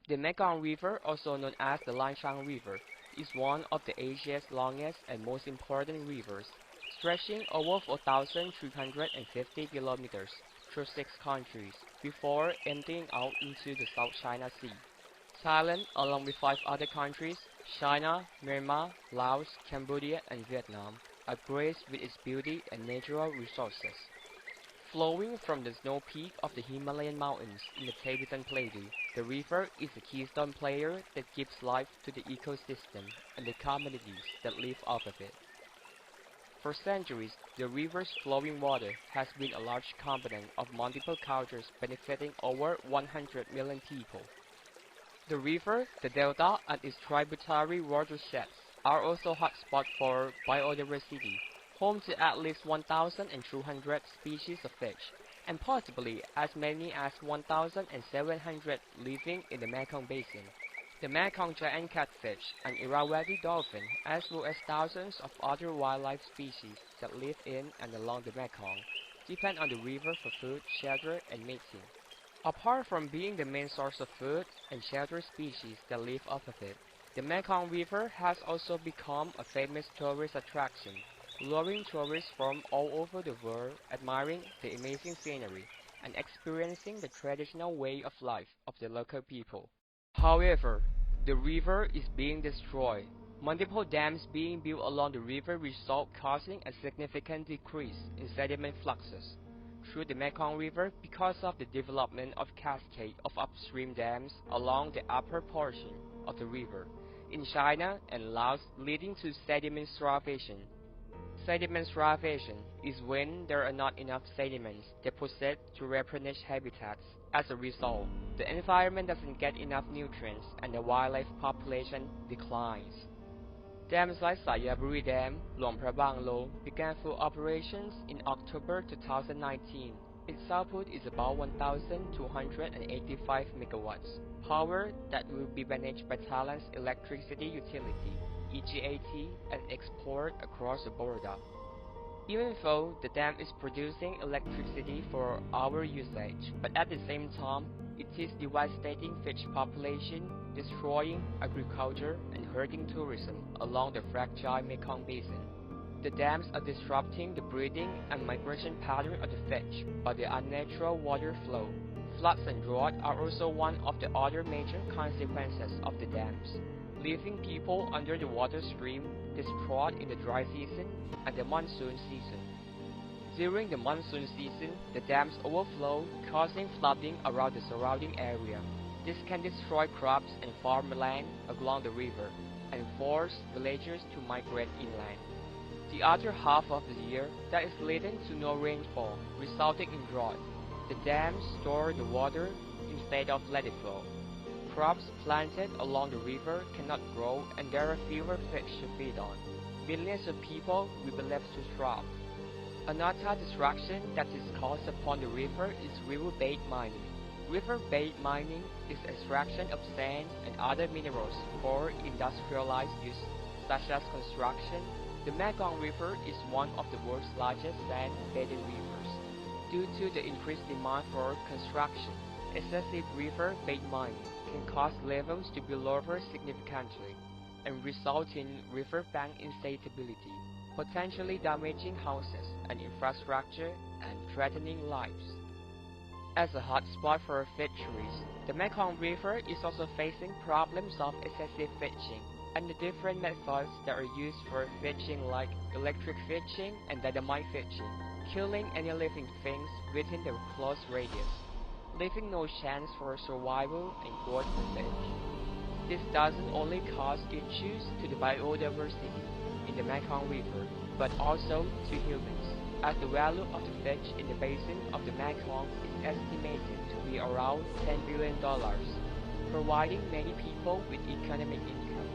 The Mekong River, also known as the Lancang River, is one of Asia's longest and most important rivers, stretching over 4,350 kilometers through 6 countries before emptying out into the South China Sea. Thailand, along with 5 other countries, China, Myanmar, Laos, Cambodia, and Vietnam, are graced with its beauty and natural resources. Flowing from the snow peak of the Himalayan mountains in the Tibetan Plateau, the river is a keystone player that gives life to the ecosystem and the communities that live off of it. For centuries, the river's flowing water has been a large component of multiple cultures benefiting over 100 million people. The river, the delta, and its tributary watersheds are also hotspots for biodiversity, home to at least 1,200 species of fish, and possibly as many as 1,700 living in the Mekong Basin. The Mekong giant catfish and Irrawaddy dolphin, as well as thousands of other wildlife species that live in and along the Mekong, depend on the river for food, shelter, and mating. Apart from being the main source of food and shelter species that live off of it, the Mekong River has also become a famous tourist attraction, luring tourists from all over the world admiring the amazing scenery and experiencing the traditional way of life of the local people. However, the river is being destroyed. Multiple dams being built along the river result causing a significant decrease in sediment fluxes through the Mekong River because of the development of cascade of upstream dams along the upper portion of the river in China and Laos, leading to sediment starvation. Sediment starvation is when there are not enough sediments deposited to replenish habitats. As a result, the environment doesn't get enough nutrients and the wildlife population declines. Dams like Xayaburi Dam, Luang Prabang Lo began full operations in October 2019. Its output is about 1,285 megawatts, power that will be managed by Thailand's electricity utility, EGAT, and export across the border. Even though the dam is producing electricity for our usage, but at the same time, it is devastating fish population, destroying agriculture, and hurting tourism along the fragile Mekong Basin. The dams are disrupting the breeding and migration pattern of the fish by the unnatural water flow. Floods and drought are also one of the other major consequences of the dams, leaving people under the water stream distraught in the dry season and the monsoon season. During the monsoon season, the dams overflow, causing flooding around the surrounding area. This can destroy crops and farmland along the river and force villagers to migrate inland. The other half of the year, that is leading to no rainfall, resulting in drought. The dams store the water instead of let it flow. Crops planted along the river cannot grow and there are fewer fish to feed on. Millions of people will be left to starve. Another destruction that is caused upon the river is river-bed mining. River-bed mining is extraction of sand and other minerals for industrialized use, such as construction. The Mekong River is one of the world's largest sand-bedded rivers. Due to the increased demand for construction, excessive river-bed mining can cause levels to be lowered significantly and result in riverbank instability, potentially damaging houses and infrastructure and threatening lives. As a hotspot for fisheries, the Mekong River is also facing problems of excessive fishing and the different methods that are used for fishing like electric fishing and dynamite fishing, killing any living things within the close radius, leaving no chance for survival and growth for fish. This doesn't only cause issues to the biodiversity in the Mekong River, but also to humans, as the value of the fish in the basin of the Mekong is estimated to be around $10 billion, providing many people with economic income.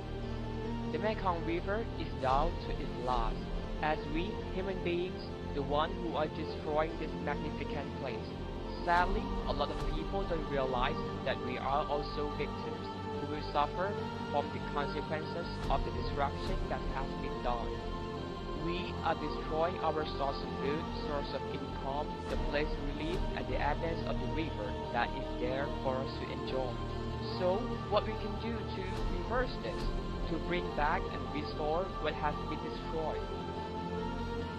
The Mekong River is down to its last, as we, human beings, the one who are destroying this magnificent place. Sadly, a lot of people don't realize that we are also victims who will suffer from the consequences of the destruction that has been done. We are destroying our source of food, source of income, the place we live, and the evidence of the river that is there for us to enjoy. So, what we can do to reverse this, to bring back and restore what has been destroyed.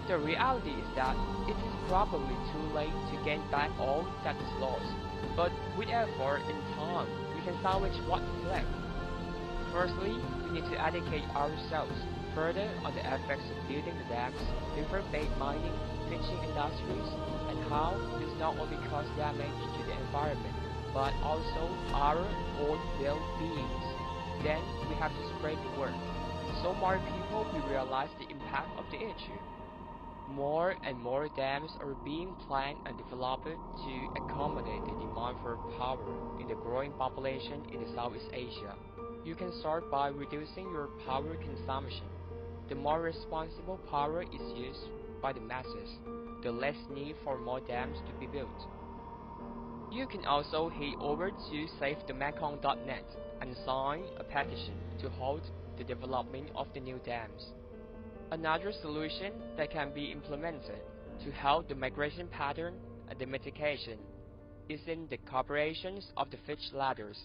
The reality is that it is probably too late to gain back all that is lost, but with effort and time, we can salvage what's left. Firstly, we need to educate ourselves further on the effects of building the dams, river-bed mining, fishing industries, and how this not only causes damage to the environment, but also our own well-beings. Then we have to spread the word, so more people will realize the impact of the issue. More and more dams are being planned and developed to accommodate the demand for power in the growing population in the Southeast Asia. You can start by reducing your power consumption. The more responsible power is used by the masses, the less need for more dams to be built. You can also head over to SaveTheMekong.net and sign a petition to halt the development of the new dams. Another solution that can be implemented to help the migration pattern and the mitigation is in the cooperations of the fish ladders.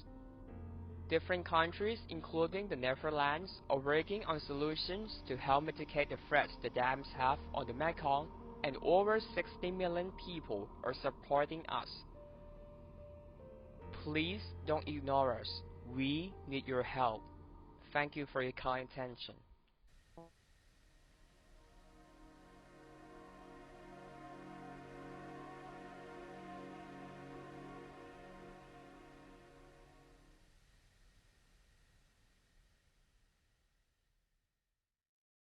Different countries, including the Netherlands, are working on solutions to help mitigate the threats the dams have on the Mekong, and over 60 million people are supporting us. Please don't ignore us. We need your help. Thank you for your kind attention.